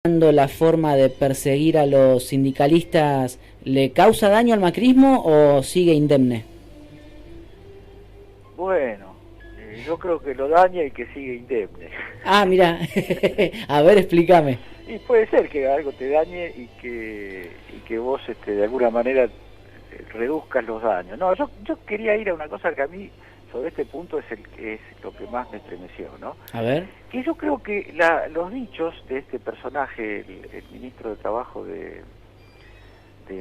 la forma de perseguir a los sindicalistas le causa daño al macrismo o sigue indemne? Bueno, yo creo que lo daña y que sigue indemne. Ah, mira, a ver, explícame. Y puede ser que algo te dañe y que vos de alguna manera reduzcas los daños. No, yo quería ir a una cosa que a mí sobre este punto es lo que más me estremeció, ¿no? A ver. Que yo creo que los dichos de este personaje, el ministro de Trabajo de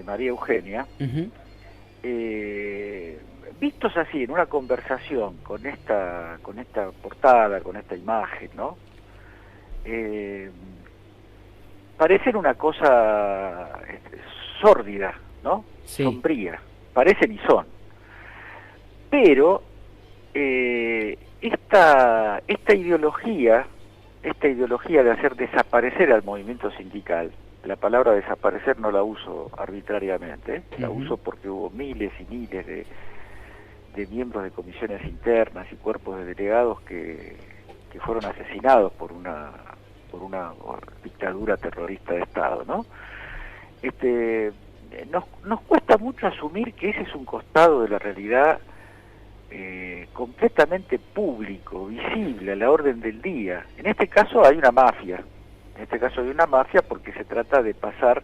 María Eugenia, vistos así en una conversación con esta portada, con esta imagen, ¿no? Parecen una cosa sórdida, ¿no? Sí. Sombría, parecen y son. Pero esta ideología de hacer desaparecer al movimiento sindical, la palabra desaparecer no la uso arbitrariamente, la uso porque hubo miles y miles de miembros de comisiones internas y cuerpos de delegados que fueron asesinados por una dictadura terrorista de Estado, ¿no? Nos cuesta mucho asumir que ese es un costado de la realidad completamente público, visible, a la orden del día. En este caso hay una mafia, porque se trata de pasar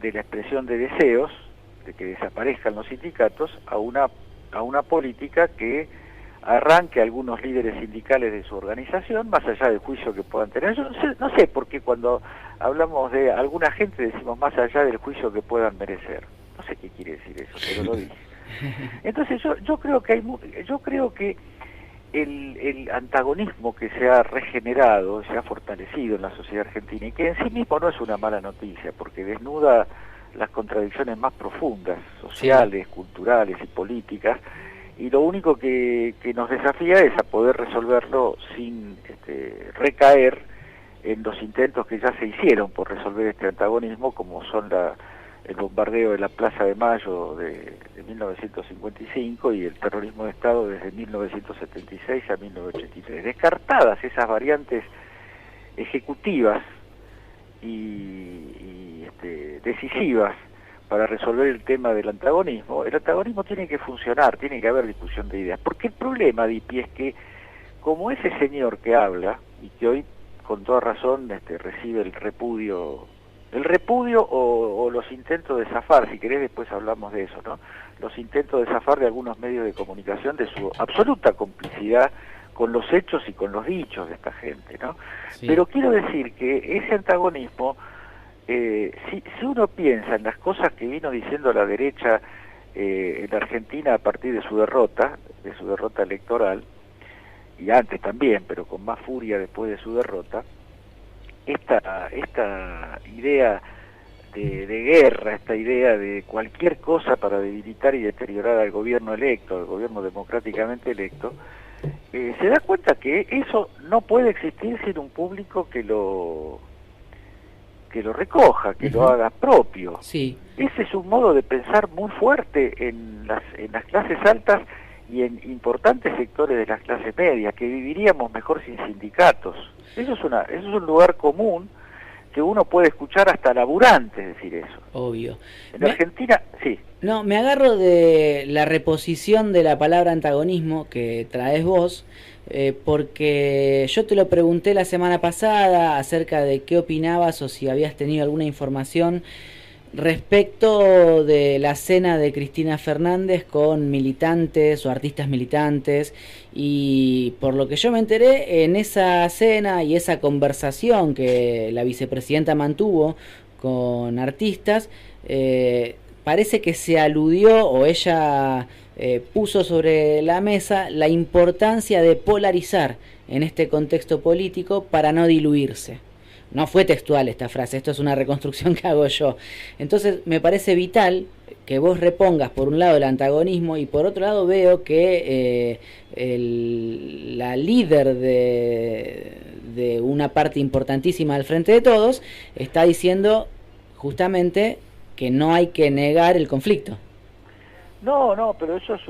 de la expresión de deseos, de que desaparezcan los sindicatos, a una política que arranque a algunos líderes sindicales de su organización, más allá del juicio que puedan tener. Yo no sé por qué cuando hablamos de alguna gente decimos más allá del juicio que puedan merecer. No sé qué quiere decir eso, pero lo dije. Entonces yo creo que el antagonismo que se ha regenerado, se ha fortalecido en la sociedad argentina, y que en sí mismo no es una mala noticia, porque desnuda las contradicciones más profundas, sociales, culturales y políticas, y lo único que nos desafía es a poder resolverlo sin recaer en los intentos que ya se hicieron por resolver este antagonismo, como son el bombardeo de la Plaza de Mayo de 1955 y el terrorismo de Estado desde 1976 a 1983. Descartadas esas variantes ejecutivas y decisivas para resolver el tema del antagonismo, el antagonismo tiene que funcionar, tiene que haber discusión de ideas. Porque el problema, Dipi, es que como ese señor que habla, y que hoy con toda razón recibe el repudio o los intentos de zafar, si querés después hablamos de eso, ¿no? Los intentos de zafar de algunos medios de comunicación de su absoluta complicidad con los hechos y con los dichos de esta gente, ¿no? Sí. Pero quiero decir que ese antagonismo, si uno piensa en las cosas que vino diciendo la derecha en Argentina a partir de su derrota electoral, y antes también, pero con más furia después de su derrota, esta idea de guerra, esta idea de cualquier cosa para debilitar y deteriorar al gobierno electo, al gobierno democráticamente electo, se da cuenta que eso no puede existir sin un público que lo recoja, que lo haga propio. Sí. Ese es un modo de pensar muy fuerte en las clases altas y en importantes sectores de las clases medias, que viviríamos mejor sin sindicatos. Eso es un lugar común que uno puede escuchar hasta laburantes decir eso. Obvio. En Argentina, sí. No, me agarro de la reposición de la palabra antagonismo que traes vos, porque yo te lo pregunté la semana pasada acerca de qué opinabas o si habías tenido alguna información respecto de la cena de Cristina Fernández con militantes o artistas militantes, y por lo que yo me enteré, en esa cena y esa conversación que la vicepresidenta mantuvo con artistas, parece que se aludió o ella puso sobre la mesa la importancia de polarizar en este contexto político para no diluirse. No fue textual esta frase, esto es una reconstrucción que hago yo. Entonces me parece vital que vos repongas por un lado el antagonismo, y por otro lado veo que la líder de una parte importantísima del Frente de Todos está diciendo justamente que no hay que negar el conflicto. No, pero eso es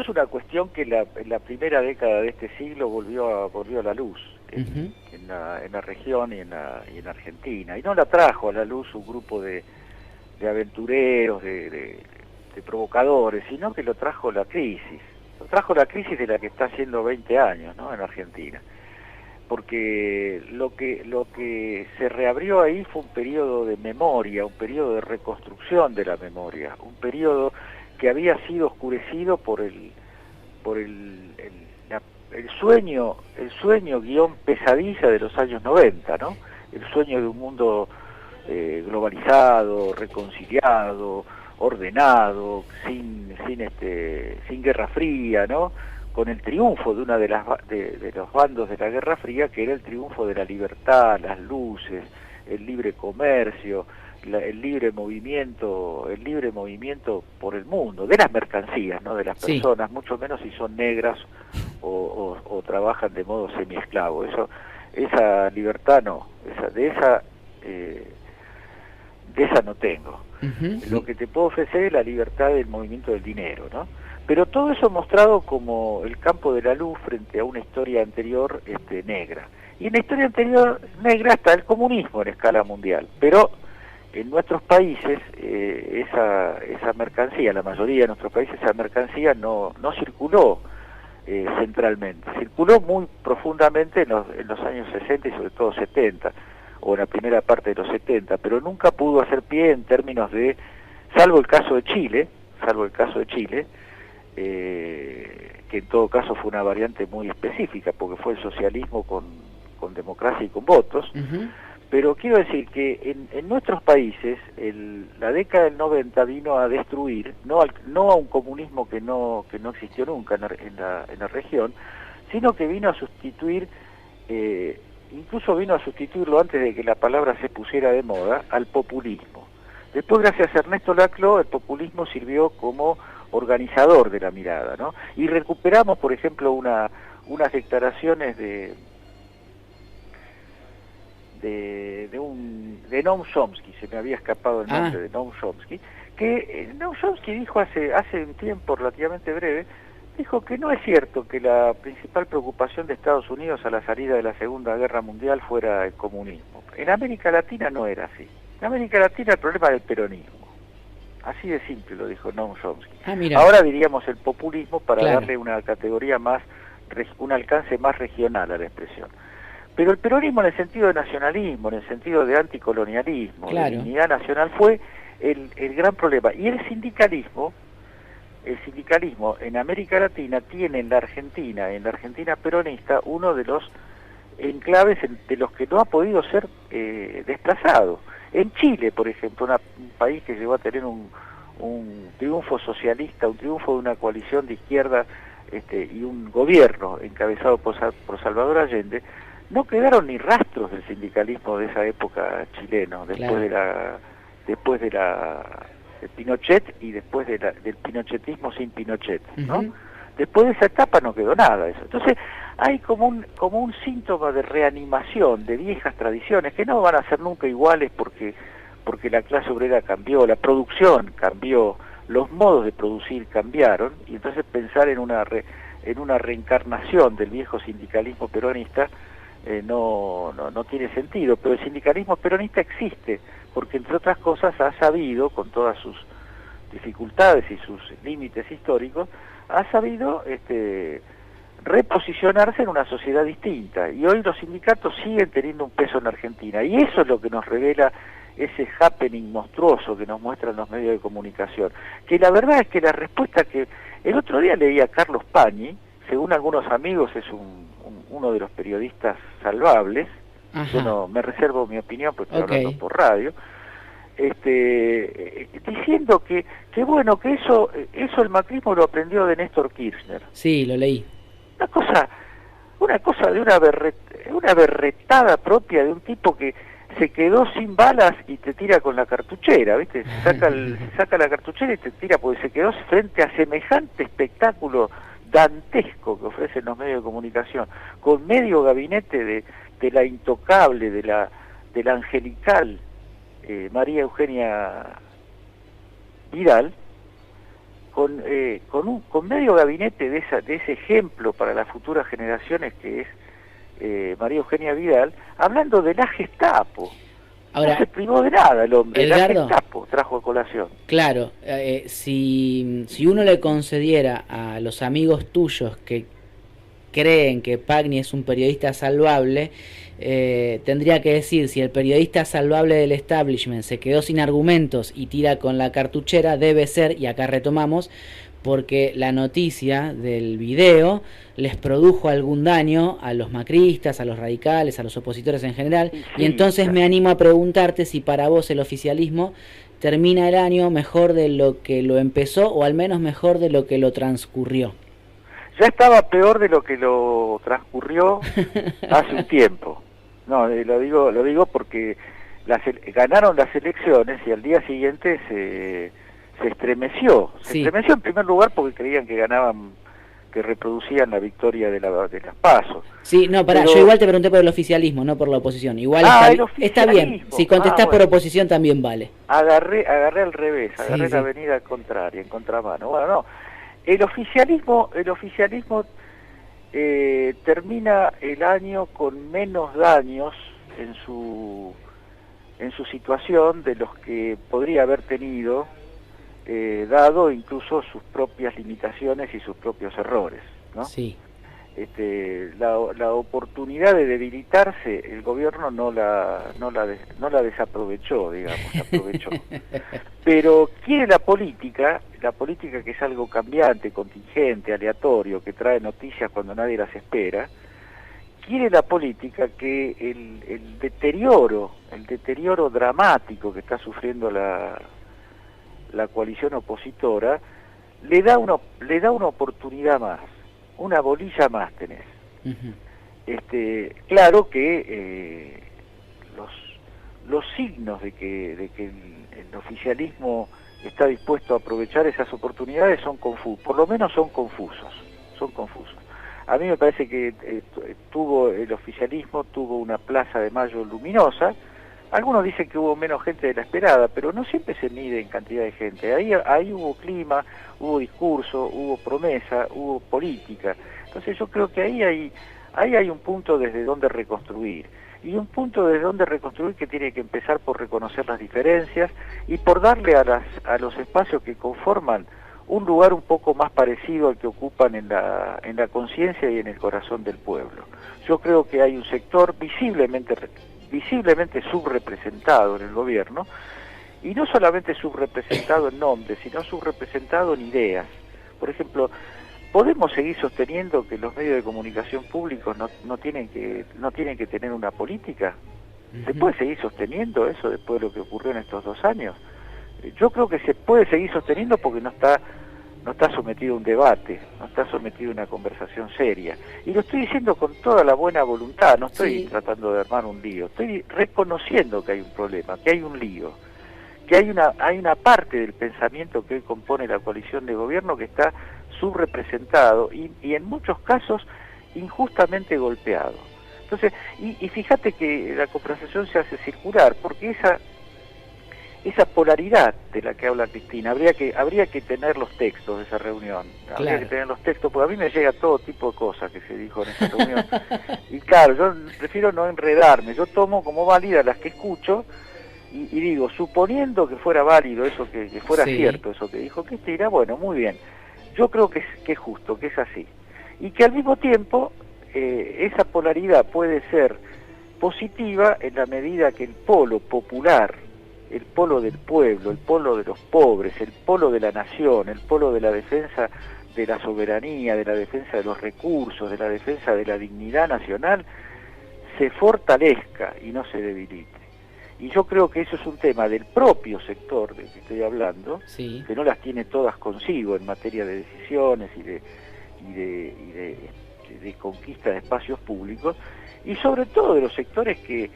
una cuestión que en la primera década de este siglo volvió a la luz. en la región y en Argentina. Y no la trajo a la luz un grupo de aventureros, de provocadores, sino que lo trajo la crisis. Lo trajo la crisis de la que está haciendo 20 años, ¿no?, en Argentina. Porque lo que se reabrió ahí fue un periodo de memoria, un periodo de reconstrucción de la memoria, un periodo que había sido oscurecido por el sueño guión pesadilla de los años 90, ¿no? El sueño de un mundo globalizado, reconciliado, ordenado, sin Guerra Fría, ¿no?, con el triunfo de una de los bandos de la Guerra Fría, que era el triunfo de la libertad, las luces, el libre comercio, el libre movimiento por el mundo, de las mercancías, no de las personas, mucho menos si son negras o trabajan de modo semiesclavo. Esa libertad no, de esa no tengo. Lo que te puedo ofrecer es la libertad del movimiento del dinero, ¿no? Pero todo eso mostrado como el campo de la luz frente a una historia anterior negra. Y en la historia anterior negra está el comunismo en escala mundial, pero en nuestros países esa mercancía, la mayoría de nuestros países, esa mercancía no circuló centralmente, circuló muy profundamente en los años 60 y sobre todo 70, o en la primera parte de los 70, pero nunca pudo hacer pie en términos de, salvo el caso de Chile, que en todo caso fue una variante muy específica, porque fue el socialismo con democracia y con votos. Pero quiero decir que en nuestros países la década del 90 vino a destruir, no a un comunismo que no existió nunca en la región, sino que vino a sustituir, incluso vino a sustituirlo antes de que la palabra se pusiera de moda, al populismo. Después, gracias a Ernesto Laclau, el populismo sirvió como organizador de la mirada, ¿no? Y recuperamos, por ejemplo, unas declaraciones de Noam Chomsky, se me había escapado el nombre de Noam Chomsky, que Noam Chomsky dijo hace un tiempo relativamente breve, dijo que no es cierto que la principal preocupación de Estados Unidos a la salida de la Segunda Guerra Mundial fuera el comunismo. En América Latina no era así. En América Latina el problema era el peronismo. Así de simple lo dijo Noam Chomsky. Ahora diríamos el populismo para darle una categoría más, un alcance más regional a la expresión. Pero el peronismo en el sentido de nacionalismo, en el sentido de anticolonialismo, de dignidad nacional, fue el gran problema. Y el sindicalismo en América Latina tiene en la Argentina peronista, uno de los enclaves de los que no ha podido ser desplazado. En Chile, por ejemplo, un país que llegó a tener un triunfo socialista, un triunfo de una coalición de izquierda y un gobierno encabezado por Salvador Allende, no quedaron ni rastros del sindicalismo de esa época chileno, después de Pinochet y después del pinochetismo sin Pinochet, ¿no? Después de esa etapa no quedó nada de eso. Entonces hay como un síntoma de reanimación de viejas tradiciones que no van a ser nunca iguales porque la clase obrera cambió, la producción cambió, los modos de producir cambiaron, y entonces pensar en una reencarnación del viejo sindicalismo peronista no tiene sentido. Pero el sindicalismo peronista existe porque, entre otras cosas, ha sabido, con todas sus dificultades y sus límites históricos, ha sabido reposicionarse en una sociedad distinta, y hoy los sindicatos siguen teniendo un peso en Argentina, y eso es lo que nos revela ese happening monstruoso que nos muestran los medios de comunicación, que la verdad es que la respuesta que el otro día leía a Carlos Pañi, según algunos amigos es uno de los periodistas salvables. Yo no me reservo mi opinión porque estoy hablando por radio, diciendo que bueno, que eso el macrismo lo aprendió de Néstor Kirchner. Sí, lo leí. Una cosa de una berretada propia de un tipo que se quedó sin balas y te tira con la cartuchera, ¿viste? Saca la cartuchera y te tira porque se quedó frente a semejante espectáculo dantesco que ofrecen los medios de comunicación, con medio gabinete de la intocable, de la angelical María Eugenia Vidal, con medio gabinete de ese ejemplo para las futuras generaciones que María Eugenia Vidal, hablando de la Gestapo. Ahora, no se privó de nada el hombre, Edgardo, la Gestapo trajo a colación. claro, si uno le concediera a los amigos tuyos que creen que Pagni es un periodista salvable, tendría que decir, si el periodista salvable del establishment se quedó sin argumentos y tira con la cartuchera, debe ser, y acá retomamos, porque la noticia del video les produjo algún daño a los macristas, a los radicales, a los opositores en general, Sí, y entonces claro. me animo a preguntarte si para vos el oficialismo termina el año mejor de lo que lo empezó, o al menos mejor de lo que lo transcurrió. Ya estaba peor de lo que lo transcurrió hace un tiempo. No, lo digo porque ganaron las elecciones y al día siguiente se estremeció. Se Sí. estremeció en primer lugar porque creían que ganaban, que reproducían la victoria de las PASO. Sí, no, pará, Pero... yo igual te pregunté por el oficialismo, no por la oposición. Igual está bien, si contestás por oposición también vale. Agarré al revés, agarré la avenida contraria, en contramano. Bueno, no, el oficialismo termina el año con menos daños en su situación de los que podría haber tenido, dado incluso sus propias limitaciones y sus propios errores, ¿no? Sí. La oportunidad de debilitarse, el gobierno no la desaprovechó, digamos, la aprovechó. Pero quiere la política que es algo cambiante, contingente, aleatorio, que trae noticias cuando nadie las espera, quiere la política que el deterioro dramático que está sufriendo la coalición opositora le da una oportunidad más. Una bolilla más tenés. Claro que los signos de que el oficialismo está dispuesto a aprovechar esas oportunidades son confusos, por lo menos son confusos. A mí me parece que el oficialismo tuvo una Plaza de Mayo luminosa. Algunos dicen que hubo menos gente de la esperada, pero no siempre se mide en cantidad de gente. Ahí hubo clima, hubo discurso, hubo promesa, hubo política. Entonces yo creo que ahí hay un punto desde donde reconstruir. Y un punto desde donde reconstruir que tiene que empezar por reconocer las diferencias y por darle a los espacios que conforman un lugar un poco más parecido al que ocupan en la conciencia y en el corazón del pueblo. Yo creo que hay un sector visiblemente subrepresentado en el gobierno, y no solamente subrepresentado en nombres, sino subrepresentado en ideas. Por ejemplo, ¿podemos seguir sosteniendo que los medios de comunicación públicos no tienen que tener una política? ¿Se puede seguir sosteniendo eso después de lo que ocurrió en estos 2 años? Yo creo que se puede seguir sosteniendo porque no está sometido a un debate, no está sometido a una conversación seria. Y lo estoy diciendo con toda la buena voluntad, no estoy tratando de armar un lío, estoy reconociendo que hay un problema, que hay un lío, que hay una parte del pensamiento que hoy compone la coalición de gobierno que está subrepresentado y en muchos casos injustamente golpeado. Entonces, y fíjate que la conversación se hace circular, porque esa polaridad de la que habla Cristina, habría que tener los textos de esa reunión, habría que tener los textos, porque a mí me llega todo tipo de cosas que se dijo en esa reunión, y claro, yo prefiero no enredarme, yo tomo como válidas las que escucho, y digo, suponiendo que fuera válido eso, que fuera cierto eso que dijo Cristina, bueno, muy bien, yo creo que es justo, que es así, y que al mismo tiempo esa polaridad puede ser positiva en la medida que el polo popular, el polo del pueblo, el polo de los pobres, el polo de la nación, el polo de la defensa de la soberanía, de la defensa de los recursos, de la defensa de la dignidad nacional, se fortalezca y no se debilite. Y yo creo que eso es un tema del propio sector del que estoy hablando, que no las tiene todas consigo en materia de decisiones y de conquista de espacios públicos, y sobre todo de los sectores que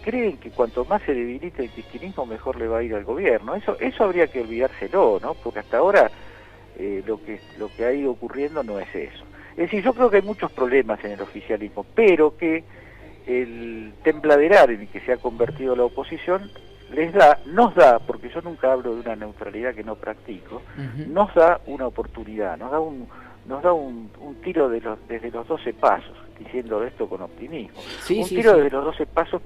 creen que cuanto más se debilite el kirchnerismo mejor le va a ir al gobierno. Eso habría que olvidárselo, ¿no? Porque hasta ahora lo que ha ido ocurriendo no es eso. Es decir, yo creo que hay muchos problemas en el oficialismo, pero que el tembladerar en el que se ha convertido la oposición nos da, porque yo nunca hablo de una neutralidad que no practico, nos da una oportunidad, nos da un tiro desde los 12 pasos. diciendo esto con optimismo. Sí, Un sí, tiro sí. desde los 12 pasos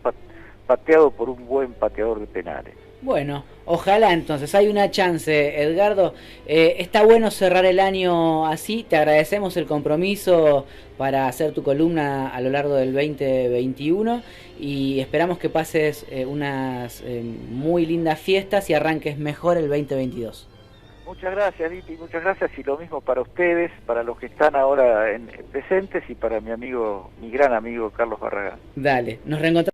pateado por un buen pateador de penales. Bueno, ojalá entonces, hay una chance, Edgardo. Está bueno cerrar el año así, te agradecemos el compromiso para hacer tu columna a lo largo del 2021 y esperamos que pases unas muy lindas fiestas y arranques mejor el 2022. Muchas gracias, Liti, muchas gracias, y lo mismo para ustedes, para los que están ahora presentes y para mi amigo, mi gran amigo Carlos Barragán. Dale, nos reencontramos.